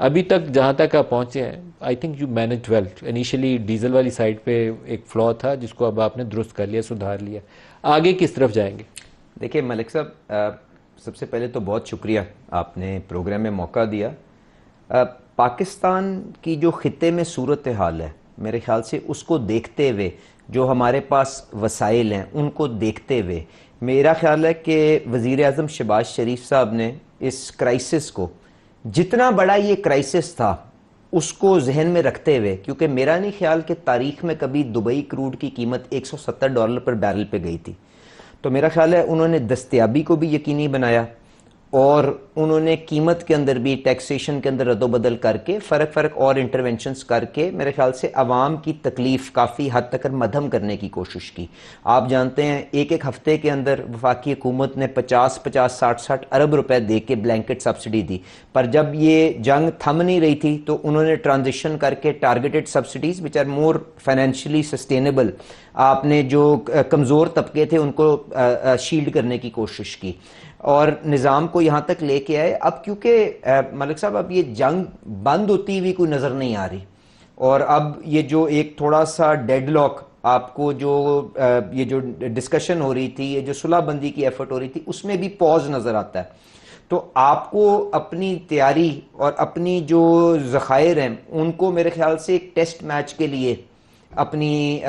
ابھی تک جہاں تک آپ پہنچے ہیں I think you manage well. Initially diesel والی سائڈ پہ ایک فلا تھا جس کو اب آپ نے درست کر لیا, سدھار لیا. آگے کس طرف جائیں گے؟ دیکھیے ملک صاحب, سب سے پہلے تو بہت شکریہ, آپ نے پروگرام میں موقع دیا. پاکستان کی جو خطے میں صورتحال ہے, میرے خیال سے اس کو دیکھتے ہوئے, جو ہمارے پاس وسائل ہیں ان کو دیکھتے ہوئے, میرا خیال ہے کہ وزیر اعظم شہباز شریف صاحب نے اس کرائسس کو, جتنا بڑا یہ کرائسس تھا اس کو ذہن میں رکھتے ہوئے, کیونکہ میرا نہیں خیال کہ تاریخ میں کبھی دبئی کروڈ کی قیمت $170 پر بیرل پہ گئی تھی, تو میرا خیال ہے انہوں نے دستیابی کو بھی یقینی بنایا, اور انہوں نے قیمت کے اندر بھی ٹیکسیشن کے اندر رد و بدل کر کے فرق اور انٹرونشنز کر کے میرے خیال سے عوام کی تکلیف کافی حد تک مدھم کرنے کی کوشش کی. آپ جانتے ہیں ایک ہفتے کے اندر وفاقی حکومت نے 50-60 ارب روپے دے کے بلینکٹ سبسڈی دی, پر جب یہ جنگ تھم نہیں رہی تھی تو انہوں نے ٹرانزیشن کر کے targeted subsidies which are more financially sustainable, آپ نے جو کمزور طبقے تھے ان کو شیلڈ کرنے کی کوشش کی اور نظام کو یہاں تک لے کے آئے. اب کیونکہ ملک صاحب اب یہ جنگ بند ہوتی ہوئی کوئی نظر نہیں آ رہی, اور اب یہ جو ایک تھوڑا سا ڈیڈ لاک آپ کو جو یہ جو ڈسکشن ہو رہی تھی, یہ جو صلح بندی کی ایفرٹ ہو رہی تھی, اس میں بھی پاز نظر آتا ہے. تو آپ کو اپنی تیاری اور اپنی جو ذخائر ہیں ان کو میرے خیال سے ایک ٹیسٹ میچ کے لیے اپنی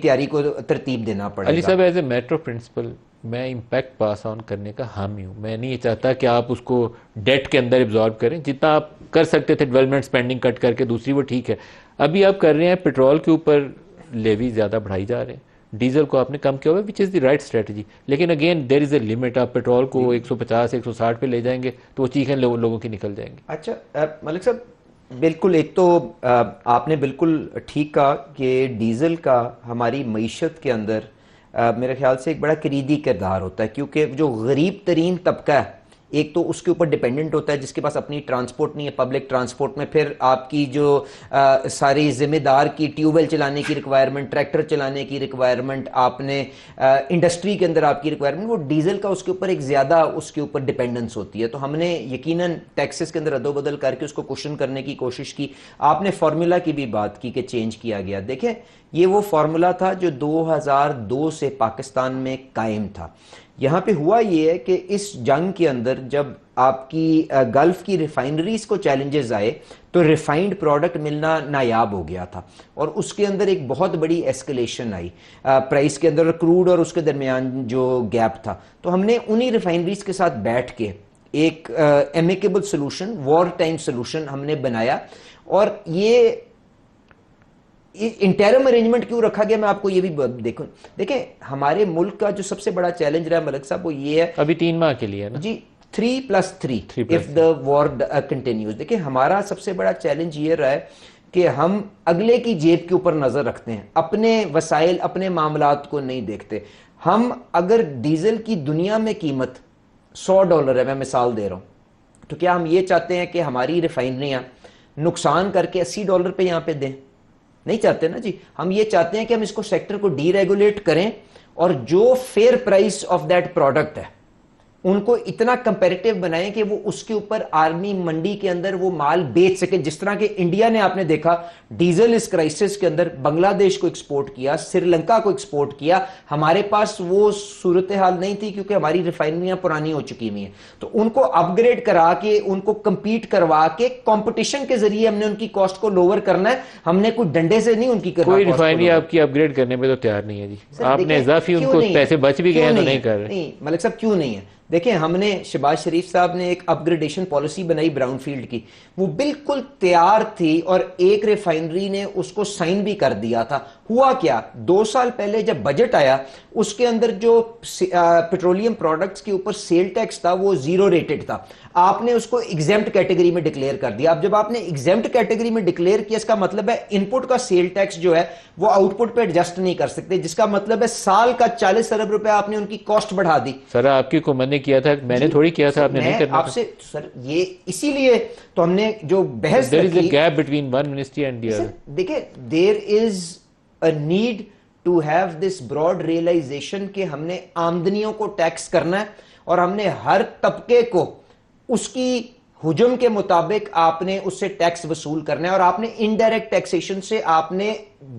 تیاری کو ترتیب دینا پڑے گا. علی صاحب, ایز اے میٹر پرنسپل میں امپیکٹ پاس آن کرنے کا حامی ہوں. میں نہیں یہ چاہتا کہ آپ اس کو ڈیٹ کے اندر ایبزارب کریں, جتنا آپ کر سکتے تھے ڈیولپمنٹ سپینڈنگ کٹ کر کے دوسری وہ ٹھیک ہے. ابھی آپ کر رہے ہیں پیٹرول کے اوپر لیوی زیادہ بڑھائی جا رہے ہیں, ڈیزل کو آپ نے کم کیا ہوا, وچ از دی رائٹ اسٹریٹجی, لیکن again there is a limit. آپ پیٹرول کو 150-160 پہ لے جائیں گے تو وہ چیخیں لوگوں کی نکل جائیں گے. اچھا ملک صاحب, بالکل, ایک تو آپ نے بالکل ٹھیک کہا کہ ڈیزل کا ہماری معیشت کے اندر میرے خیال سے ایک بڑا کلیدی کردار ہوتا ہے, کیونکہ جو غریب ترین طبقہ ہے ایک تو اس کے اوپر ڈیپینڈنٹ ہوتا ہے, جس کے پاس اپنی ٹرانسپورٹ نہیں ہے, پبلک ٹرانسپورٹ میں پھر آپ کی جو ساری ذمہ دار کی ٹیوب ویل چلانے کی ریکوائرمنٹ, ٹریکٹر چلانے کی ریکوائرمنٹ, آپ نے انڈسٹری کے اندر آپ کی ریکوائرمنٹ, وہ ڈیزل کا اس کے اوپر ایک زیادہ اس کے اوپر ڈیپینڈنس ہوتی ہے. تو ہم نے یقیناً ٹیکسز کے اندر رد و بدل کر کے اس کو کوشن کرنے کی کوشش کی. آپ نے فارمولا کی بھی بات کی کہ چینج کیا گیا. دیکھیں یہ وہ فارمولا تھا جو 2002 سے پاکستان میں قائم تھا. یہاں پہ ہوا یہ ہے کہ اس جنگ کے اندر جب آپ کی گلف کی ریفائنریز کو چیلنجز آئے تو ریفائنڈ پروڈکٹ ملنا نایاب ہو گیا تھا, اور اس کے اندر ایک بہت بڑی ایسکلیشن آئی پرائس کے اندر, کروڈ اور اس کے درمیان جو گیپ تھا. تو ہم نے انہی ریفائنریز کے ساتھ بیٹھ کے ایک ایمیکیبل سلوشن, وار ٹائم سلوشن ہم نے بنایا. اور یہ انٹرم ارینجمنٹ کیوں رکھا گیا, میں آپ کو یہ بھی دیکھیں ہمارے ملک کا جو سب سے بڑا چیلنج رہا ملک صاحب وہ یہ ہے, ابھی 3 ماہ کے لیے نا جی 3+3 if the war continues. دیکھیں ہمارا سب سے بڑا چیلنج یہ رہا ہے کہ ہم اگلے کی جیب کے اوپر نظر رکھتے ہیں, اپنے وسائل اپنے معاملات کو نہیں دیکھتے. ہم اگر ڈیزل کی دنیا میں قیمت $100 ہے, میں مثال دے رہا ہوں, تو کیا ہم یہ چاہتے ہیں کہ ہماری ریفائنریاں نقصان کر کے $80 پہ یہاں پہ دیں؟ نہیں چاہتے نا جی. ہم یہ چاہتے ہیں کہ ہم اس کو سیکٹر کو ڈی ریگولیٹ کریں, اور جو fair price of that product ہے ان کو اتنا کمپیریٹیو بنائیں کہ وہ اس کے اوپر آرمی منڈی کے اندر وہ مال بیچ سکے. جس طرح کہ انڈیا نے آپ نے دیکھا ڈیزل اس کرائسس کے اندر بنگلہ دیش کو ایکسپورٹ کیا, سری لنکا کو ایکسپورٹ کیا. ہمارے پاس وہ صورتحال نہیں تھی کیونکہ ہماری ریفائنریاں پرانی ہو چکی ہوئی ہیں. تو ان کو اپ گریڈ کرا کے, ان کو کمپیٹ کروا کے کمپٹیشن کے ذریعے ہم نے ان کی کاسٹ کو لوور کرنا ہے. ہم نے کوئی ڈنڈے سے نہیں ان کی کرنا. کوئی ریفائنری آپ کی اپ گریڈ کرنے میں تو تیار نہیں ہے جی. آپ نے اضافی ان کو پیسے بچ بھی گئے ہیں تو نہیں کر رہے. نہیں ملک صاحب کیوں نہیں ہے, دیکھیں ہم نے شہباز شریف صاحب نے ایک اپ گریڈیشن پالیسی بنائی براؤن فیلڈ کی, وہ بالکل تیار تھی, اور ایک ریفائنری نے اس کو سائن بھی کر دیا تھا. ہوا کیا, 2 سال پہلے جب بجٹ آیا اس کے اندر جو پیٹرولیم پروڈکٹس کے اوپر سیل ٹیکس تھا وہ 0 ریٹڈ تھا. آپ نے اس کو ایگزیمپٹ کیٹیگری میں ڈکلیئر کر دیا. اب جب آپ نے ایگزیمپٹ کیٹیگری میں ڈکلیئر کیا, اس کا مطلب ہے ان پٹ کا سیل ٹیکس جو ہے وہ آؤٹ پٹ پہ ایڈجسٹ نہیں کر سکتے, جس کا مطلب ہے سال کا 40 ارب روپے آپ نے ان کی کاسٹ بڑھا دی. سر آپ کی حکومت نے کیا تھا, میں نے تھوڑی کیا تھا, آپ نے نہیں کرنا. آپ سے سر یہ اسی لیے تو ہم نے جو بحث there is a gap between one ministry and the other. دیکھیں there is a need to have this broad realization کہ ہم نے آمدنیوں کو ٹیکس کرنا ہے, اور ہم نے ہر طبقے کو اس کی حجم کے مطابق آپ نے اس سے ٹیکس وصول کرنا ہے اور آپ نے انڈائریکٹ ٹیکسیشن سے آپ نے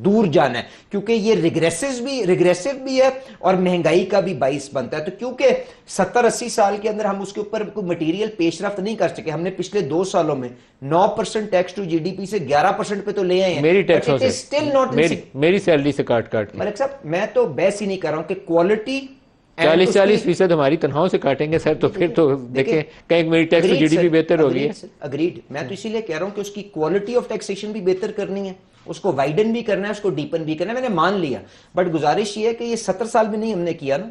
دور جانا ہے کیونکہ یہ ریگریسو بھی ہے اور مہنگائی کا بھی باعث بنتا ہے. تو کیونکہ 70-80 سال کے اندر ہم اس کے اوپر کوئی مٹیریل پیش رفت نہیں کر سکے, ہم نے پچھلے 2 سالوں میں 9% tax to G D P سے 11% پہ تو لے آئے ہیں. میری ٹیکسوں سے, میری سیلری سے کاٹ کے. ملک صاحب میں تو بحث ہی نہیں کر رہا ہوں کہ کوالٹی 40% ہماری تنخواہوں سے کاٹیں گے سر, تو پھر تو دیکھیں کہیں میری ٹیکس جی ڈی پی بہتر ہوگی. اگریڈ, میں تو اسی لیے کہہ رہا ہوں کہ اس کی کوالٹی آف ٹیکسیشن بھی بہتر کرنی ہے, اس کو وائڈن بھی کرنا ہے, اس کو ڈیپن بھی کرنا ہے. میں نے مان لیا, بٹ گزارش یہ ہے کہ یہ 70 سال میں نہیں ہم نے کیا نا,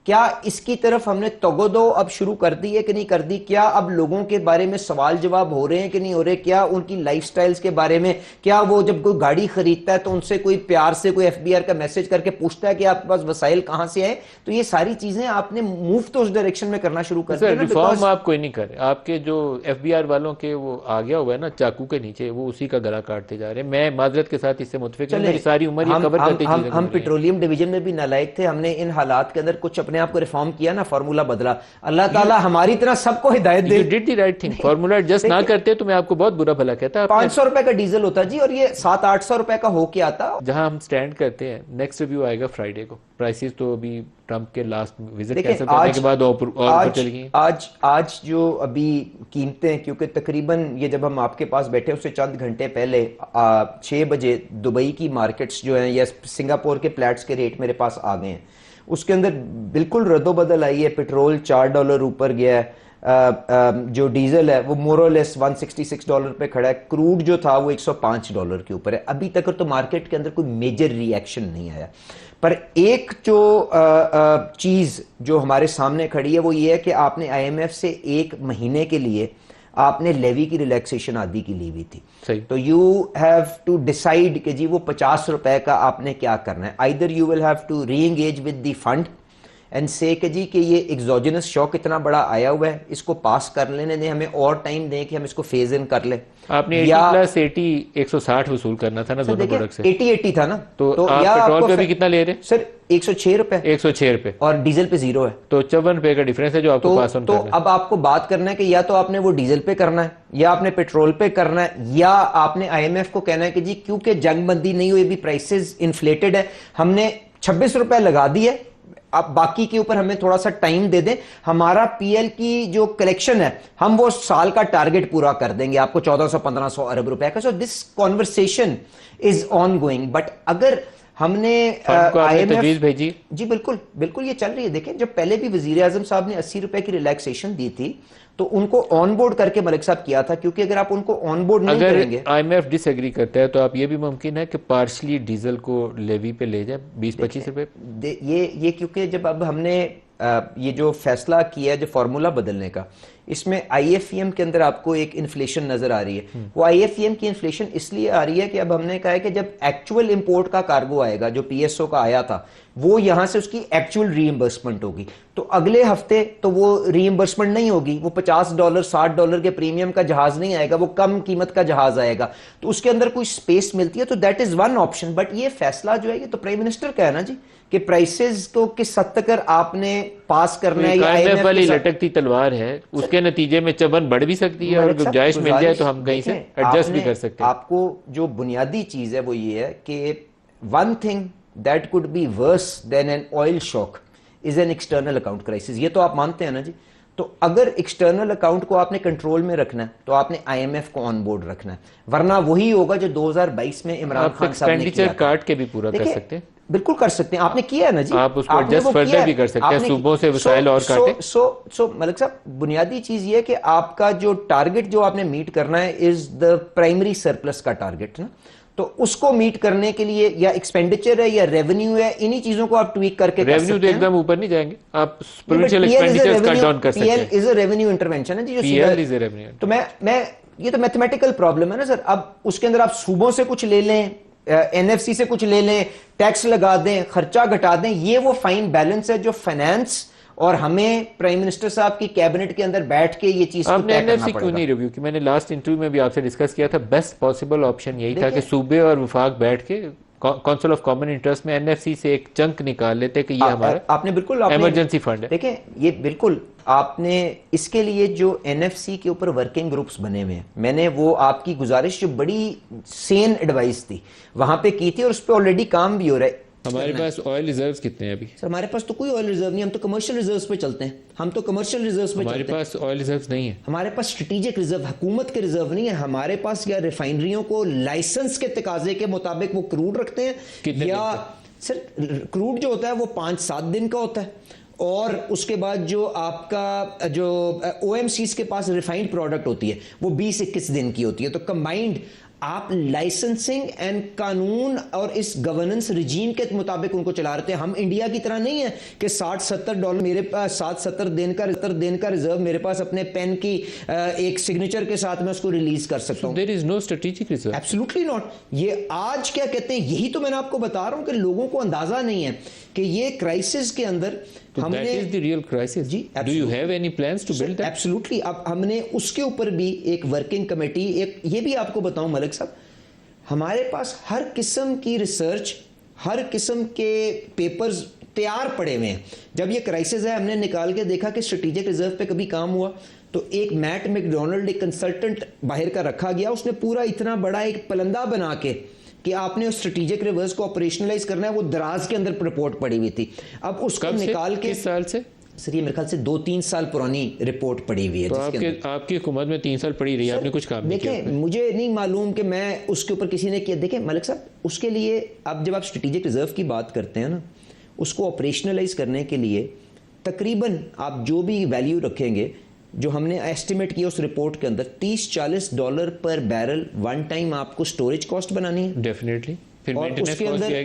کیا اس کی طرف ہم نے توگو اب شروع کر دی ہے کہ نہیں کر دی؟ کیا اب لوگوں کے بارے میں سوال جواب ہو رہے ہیں کہ نہیں ہو رہے؟ کیا ان کی لائف سٹائلز کے بارے میں, کیا وہ جب کوئی گاڑی خریدتا ہے تو ان سے کوئی پیار سے کوئی ایف بی آر کا میسج کر کے پوچھتا ہے کہ آپ کے پاس وسائل کہاں سے آئے؟ تو یہ ساری چیزیں آپ نے موو تو اس ڈائریکشن میں کرنا شروع کر دیا. ریفارم آپ کوئی نہیں کرے, آپ کے جو ایف بی آر والوں کے وہ آ گیا ہوا ہے نا چاقو کے نیچے, وہ اسی کا گلا کاٹتے جا رہے ہیں. میں معذرت کے ساتھ اس سے متفق ہوں, میری ساری عمر یہ کور کرتے چیزیں. ہم پیٹرولیم ڈویژن میں بھی نالائق تھے, ہم نے ان حالات کے اندر کچھ اپنے آپ کو ریفارم کیا نا, فارمولا بدلا. اللہ تعالیٰ ہماری طرح سب کو ہدایت دے. You did the right thing. Formula adjust نہ کرتے تو میں آپ کو بہت برا بھلا کہتا. 500 روپے کا ڈیزل ہوتا جی اور یہ 700-800 روپے کا ہو کے آتا. جہاں ہم سٹینڈ کرتے ہیں, نیکسٹ ریویو آئے گا فرائیڈے کو. پرائسز تو ابھی ٹرمپ کے لاسٹ وزٹ کینسل کرنے کے بعد اور چلی گئی. آج جو ابھی قیمتیں, کیونکہ تقریباً یہ جب ہم آپ کے پاس بیٹھے اس سے چند گھنٹے پہلے 6 بجے دبئی کی مارکیٹس جو ہیں یا سنگاپور کے پلیٹس کے ریٹ میرے پاس آ گئے ہیں, اس کے اندر بالکل رد و بدل آئی ہے. پیٹرول $4 اوپر گیا ہے, جو ڈیزل ہے وہ مورلیس $166 پہ کھڑا ہے, کروڈ جو تھا وہ $105 کے اوپر ہے. ابھی تک تو مارکیٹ کے اندر کوئی میجر ری ایکشن نہیں آیا, پر ایک جو چیز جو ہمارے سامنے کھڑی ہے وہ یہ ہے کہ آپ نے آئی ایم ایف سے 1 مہینے کے لیے آپ نے لیوی کی ریلیکسیشن آدھی کی لی ہوئی تھی. تو یو ہیو ٹو ڈیسائیڈ کہ جی وہ $50 کا آپ نے کیا کرنا ہے. Either you will have to re-engage with the fund and سے کہ جی کہ یہ ایگزوجنس شوک اتنا بڑا آیا ہوا ہے, اس کو پاس کر لینے دیں, ہمیں اور ٹائم دیں کہ ہم اس کو فیز ان کر لیں. آپ نے 80+80 160 وصول کرنا تھا نا دونوں پروڈکٹ سے. 80 تھا نا, تو آپ پیٹرول پہ بھی کتنا لے رہے ہیں سر؟ 106 روپے اور ڈیزل پہ 0 ہے, تو $54 کا ڈیفرنس ہے جو آپ کو پاس آن کرنا ہے. تو اب آپ کو بات کرنا ہے کہ یا تو آپ نے وہ ڈیزل پہ کرنا ہے, یا آپ نے پیٹرول پہ کرنا ہے, یا آپ نے آئی ایم ایف کو کہنا ہے کہ جی کیونکہ جنگ بندی نہیں ہوئی, ابھی پرائسز انفلیٹڈ ہے, ہم نے $26 لگا دی ہے, اب باقی کے اوپر ہمیں تھوڑا سا ٹائم دے دیں, ہمارا پی ایل کی جو کلیکشن ہے ہم وہ سال کا ٹارگٹ پورا کر دیں گے آپ کو 1400-1500 ارب روپے کا. So this conversation is ongoing. But اگر ہم نے تجویز بھیجی, جی بالکل یہ چل رہی ہے. دیکھیں جب پہلے بھی وزیر اعظم صاحب نے $80 کی ریلیکسیشن دی تھی تو ان کو آن بورڈ کر کے ملک صاحب کیا تھا, کیونکہ اگر آپ ان کو آن بورڈ نہیں کریں گے. I M F disagree کرتا ہے تو آپ یہ بھی ممکن ہے کہ پارشلی ڈیزل کو لیوی پہ لے جائیں $20-25. یہ کیونکہ جب اب ہم نے یہ جو فیصلہ کیا ہے جو فارمولا بدلنے کا, اس میں آئی ایف ای ایم کے اندر آپ کو ایک انفلیشن نظر آ رہی ہے. وہ آئی ایف ای ایم کی انفلیشن اس لیے آ رہی ہے کہ اب ہم نے کہا ہے کہ جب ایکچول امپورٹ کا کارگو آئے گا, جو پی ایس او کا آیا تھا, وہ یہاں سے اس کی ایکچول ری ایمبرسمنٹ ہوگی, تو اگلے ہفتے تو وہ ری ایمبرسمنٹ نہیں ہوگی, وہ $50-$60 کے پریمیم کا جہاز نہیں آئے گا, وہ کم قیمت کا جہاز آئے گا, تو اس کے اندر کوئی سپیس ملتی ہے. تو that is one option. But یہ فیصلہ جو ہے یہ تو پرائم منسٹر کا ہے نا جی, کہ پرائسز کو کس حد تک آپ نے پاس کرنا ہے. یہ آئی ایم ایف والی لٹکتی تلوار ہے, اس کے نتیجے میں چبن بڑھ بھی سکتی ہے, اور گنجائش مل جائے تو ہم کہیں سے ایڈجسٹ بھی کر سکتے ہیں. آپ کو جو بنیادی چیز ہے وہ یہ ہے کہ one thing that could be worse than an oil shock is an external account crisis. یہ تو آپ مانتے ہیں نا جی. تو اگر ایکسٹرنل اکاؤنٹ کو آپ نے کنٹرول میں رکھنا ہے تو آپ نے آئی ایم ایف کو آن بورڈ رکھنا ہے, ورنہ وہی ہوگا جو 2022 میں عمران خان صاحب نے کیا. کاٹ کے بھی پورا کر سکتے ہیں, بالکل کر سکتے ہیں, آپ نے کیا ہے نا جی, آپ اس کو ایڈجسٹ فردر بھی کر سکتے ہیں, صوبوں سے وسائل اور کاٹیں. سو ملک صاحب بنیادی چیز یہ ہے کہ آپ کا جو ٹارگٹ جو آپ نے میٹ کرنا ہے از دا پرائمری سرپلس کا ٹارگٹ نا, تو اس کو میٹ کرنے کے لیے یا ایکسپینڈیچر ہے یا ریونیو ہے, انہی چیزوں کو آپ ٹویک کر کے کر سکتے ہیں. ریونیو تو ایک دم اوپر نہیں جائیں گے, آپ پروونشل ایکسپینڈیچرز کٹ ڈاؤن کر سکتے ہیں. P L is a revenue intervention ہے جی, P L is a revenue. تو میں یہ تو میتھمیٹیکل پرابلم ہے نا سر. اب اس کے اندر آپ صوبوں سے کچھ لے لیں, این ایف سی سے کچھ لے لیں, ٹیکس لگا دیں, خرچہ گھٹا دیں, یہ وہ فائن بیلنس ہے جو فائنانس اور ہمیں پرائم منسٹر صاحب کی کیبنٹ کے اندر بیٹھ کے یہ چیز کو طے کرنا پڑے گا. آپ نے این ایف سی کیوں نہیں ریویو کی؟ میں نے لاسٹ انٹرویو میں بھی آپ سے ڈسکس کیا تھا, بیسٹ پاسبل آپشن یہی تھا کہ صوبے اور وفاق بیٹھ کے کونسل آف کامن انٹرسٹ میں NFC سے ایک چنک نکال لیتے کہ یہ ہمارا آپ نے بالکل ایمرجنسی فنڈ ہے. دیکھیں یہ بالکل آپ نے اس کے لیے جو NFC کے اوپر ورکنگ گروپس بنے ہوئے ہیں, میں نے وہ آپ کی گزارش جو بڑی سین ایڈوائس تھی وہاں پہ کی تھی, اور اس پہ آلریڈی کام بھی ہو رہا ہے. ہمارے پاس آئل ریزروز کتنے ہیں ابھی؟ سر ہمارے پاس تو کوئی آئل ریزرو نہیں, ہم تو کمرشل ریزروز پہ چلتے ہیں, ہمارے پاس آئل ریزروز نہیں ہے. ہمارے پاس اسٹریٹجک ریزرو حکومت کے ریزرو نہیں ہے. ہمارے پاس یا ریفائنریوں کو لائسنس کے تقاضے کے مطابق وہ کرود رکھتے ہیں, یا سر کرود جو ہوتا ہے وہ 5-7 دن کا ہوتا ہے, اور اس کے بعد جو آپ کا جو OMCs کے پاس ریفائنڈ پروڈکٹ ہوتی ہے وہ 20-21 دن کی ہوتی ہے. تو کمبائنڈ آپ لائسنسنگ اینڈ قانون اور اس گورننس رجیم کے مطابق ان کو چلا رہے ہیں. ہم انڈیا کی طرح نہیں ہے کہ $60-70 میرے پاس 60-70 دن کا ریزرو میرے پاس اپنے پین کی ایک سگنیچر کے ساتھ میں اس کو ریلیز کر سکتا ہوں. There is no strategic reserve. Absolutely not. یہ آج کیا کہتے ہیں, یہی تو میں نے آپ کو بتا رہا ہوں کہ لوگوں کو اندازہ نہیں ہے کہ یہ کرائسس کے اندر ہم نے That is the real crisis. جی Do you have any plans to build that? Absolutely. اب ہم نے اس کے اوپر بھی ایک ورکنگ کمیٹی, ایک یہ بھی آپ کو بتاؤں ملک صاحب, ہمارے پاس ہر قسم کی ریسرچ, ہر قسم کے پیپرز تیار پڑے ہوئے ہیں. جب یہ کرائسس ہے ہم نے نکال کے دیکھا کہ اسٹریٹجک ریزرو پہ کبھی کام ہوا تو ایک میٹ میکڈونلڈ ایک کنسلٹنٹ باہر کا رکھا گیا, اس نے پورا اتنا بڑا ایک پلندہ بنا کے کہ آپ نے اسٹریٹجک ریورس کو آپریشنلائز کرنا ہے, وہ دراز کے اندر رپورٹ پڑی ہوئی تھی. اب اس کو نکال کے کس سال سے سر یہ میرے خیال سے 2-3 سال پرانی رپورٹ پڑی ہوئی ہے. تو آپ کی حکومت میں 3 سال پڑی رہی ہے, آپ نے کچھ کام نہیں کیا. دیکھیں مجھے نہیں معلوم کہ میں اس کے اوپر کسی نے کیا. دیکھیں ملک صاحب اس کے لیے اب جب آپ اسٹریٹجک ریزرو کی بات کرتے ہیں نا, اس کو آپریشنلائز کرنے کے لیے تقریباً آپ جو بھی ویلیو رکھیں گے, جو ہم نے ایسٹیمیٹ کیا اس رپورٹ کے اندر, $30-40 پر بیرل ون ٹائم آپ کو سٹوریج کاسٹ بنانی ہے. ڈیفینیٹلی. اور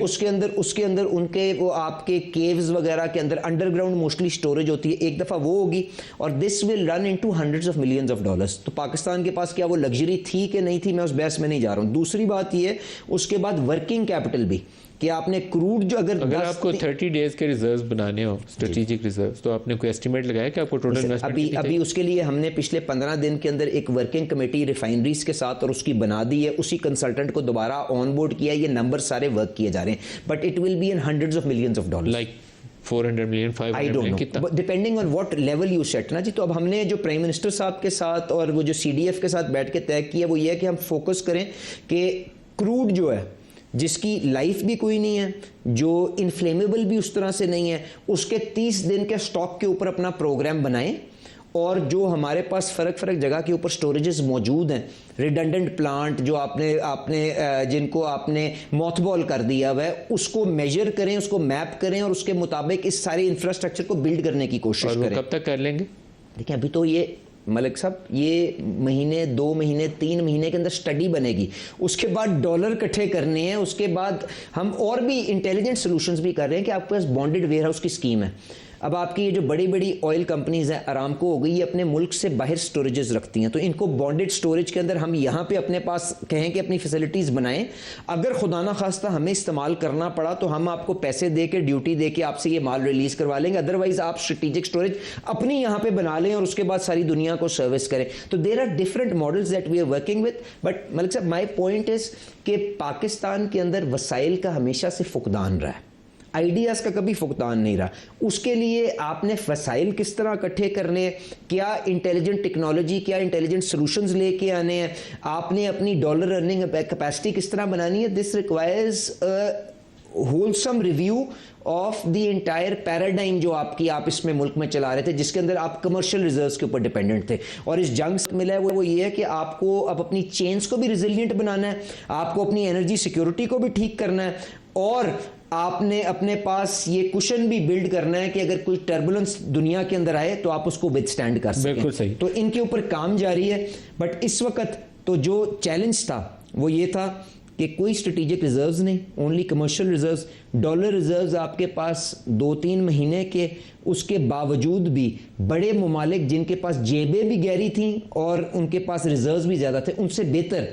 اس کے اندر ان کے وہ آپ کے کیوز وغیرہ کے اندر انڈر گراؤنڈ موسٹلی سٹوریج ہوتی ہے, ایک دفعہ وہ ہوگی, اور this will run into hundreds of millions of dollars. تو پاکستان کے پاس کیا وہ لگژری تھی کہ نہیں تھی, میں اس بحث میں نہیں جا رہا ہوں. دوسری بات یہ اس کے بعد ورکنگ کیپٹل بھی, کہ آپ نے کروڈ جو اگر آپ کو 30 ڈیز کے ریزروز بنانے ہو اسٹریٹجک ریزروز, تو آپ نے کوئی ایسٹیمیٹ لگایا کہ آپ کو ٹوٹل انویسٹمنٹ ابھی اس کے لیے ہم نے پچھلے 15 دن کے اندر ایک ورکنگ کمیٹی ریفائنریز کے ساتھ اور اس کی بنا دی ہے, اسی کنسلٹنٹ کو دوبارہ آن بورڈ کیا, یہ نمبر سارے ورک کیے جا رہے ہیں, but it will be in hundreds of millions of dollars, like 400 million 500 million کتنا, depending on what level you set نا جی. تو اب ہم نے جو پرائم منسٹر صاحب کے ساتھ اور وہ جو CDF کے ساتھ بیٹھ کے طے کیا وہ یہ ہے کہ ہم فوکس کریں کہ کروڈ جو ہے جس کی لائف بھی کوئی نہیں ہے, جو انفلیمیبل بھی اس طرح سے نہیں ہے, اس کے 30 دن کے سٹاک کے اوپر اپنا پروگرام بنائیں, اور جو ہمارے پاس فرق جگہ کے اوپر سٹوریجز موجود ہیں, ریڈنڈنٹ پلانٹ جو آپ نے جن کو آپ نے موتھ بال کر دیا ہوا ہے, اس کو میجر کریں, اس کو میپ کریں, اور اس کے مطابق اس سارے انفراسٹرکچر کو بلڈ کرنے کی کوشش کریں. کب تک کر لیں گے؟ دیکھیں ابھی تو یہ ملک صاحب یہ مہینے 2 مہینے 3 مہینے کے اندر سٹڈی بنے گی, اس کے بعد ڈالر اکٹھے کرنے ہیں, اس کے بعد ہم اور بھی انٹیلیجنٹ سولوشنز بھی کر رہے ہیں کہ آپ کے پاس بانڈڈ ویئر ہاؤس کی اسکیم ہے. اب آپ کی یہ جو بڑی بڑی آئل کمپنیز ہیں, ارامکو ہو گئی, یہ اپنے ملک سے باہر سٹوریجز رکھتی ہیں, تو ان کو بانڈڈ سٹوریج کے اندر ہم یہاں پہ اپنے پاس کہیں کہ اپنی فیسلٹیز بنائیں, اگر خدا نہ خواستہ ہمیں استعمال کرنا پڑا تو ہم آپ کو پیسے دے کے ڈیوٹی دے کے آپ سے یہ مال ریلیز کروا لیں گے, ادروائز آپ اسٹریٹجک سٹوریج اپنی یہاں پہ بنا لیں اور اس کے بعد ساری دنیا کو سروس کریں. تو there are different models that we are working with, but Malik صاحب مائی پوائنٹ از کہ پاکستان کے اندر وسائل کا ہمیشہ سے فقدان رہا ہے, آئیڈیاز کا کبھی فقدان نہیں رہا. اس کے لیے آپ نے وسائل کس طرح اکٹھے کرنے, کیا انٹیلیجنٹ ٹیکنالوجی, کیا انٹیلیجنٹ سولوشنز لے کے آنے ہیں, آپ نے اپنی ڈالر ارننگ کیپیسٹی کس طرح بنانی ہے. This requires wholesome review of the entire paradigm جو آپ اس میں ملک میں چلا رہے تھے, جس کے اندر آپ کمرشل ریزروز کے اوپر ڈیپینڈنٹ تھے. اور اس جنگ سے ملا ہے وہ یہ ہے کہ آپ کو اب اپنی چینز کو بھی ریزیلینٹ بنانا ہے, آپ کو اپنی انرجی سیکیورٹی کو بھی ٹھیک کرنا ہے, اور آپ نے اپنے پاس یہ کشن بھی بلڈ کرنا ہے کہ اگر کوئی ٹربولنس دنیا کے اندر آئے تو آپ اس کو ود اسٹینڈ کر سکیں. بالکل صحیح. تو ان کے اوپر کام جاری ہے, بٹ اس وقت تو جو چیلنج تھا وہ یہ تھا کہ کوئی اسٹریٹجک ریزروز نہیں, only commercial reserves. Dollar reserves آپ کے پاس 2-3 مہینے کے, اس کے باوجود بھی بڑے ممالک جن کے پاس جیبیں بھی گہری تھیں اور ان کے پاس ریزروز بھی زیادہ تھے, ان سے بہتر